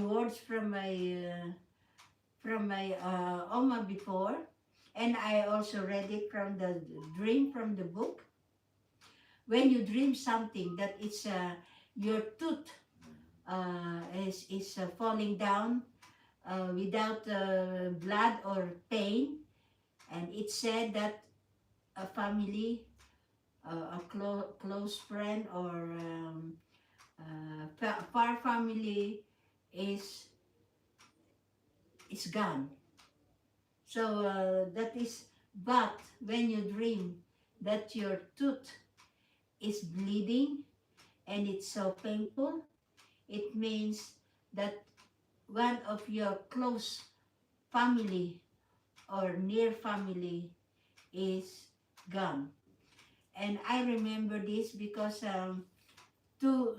awards from my Oma before, and I also read it from the dream from the book. When you dream something that it's your tooth is falling down without blood or pain, and it said that a family, a close friend, or far family is gone. So that is, but when you dream that your tooth is bleeding and it's so painful, it means that one of your close family or near family is gone. And I remember this because two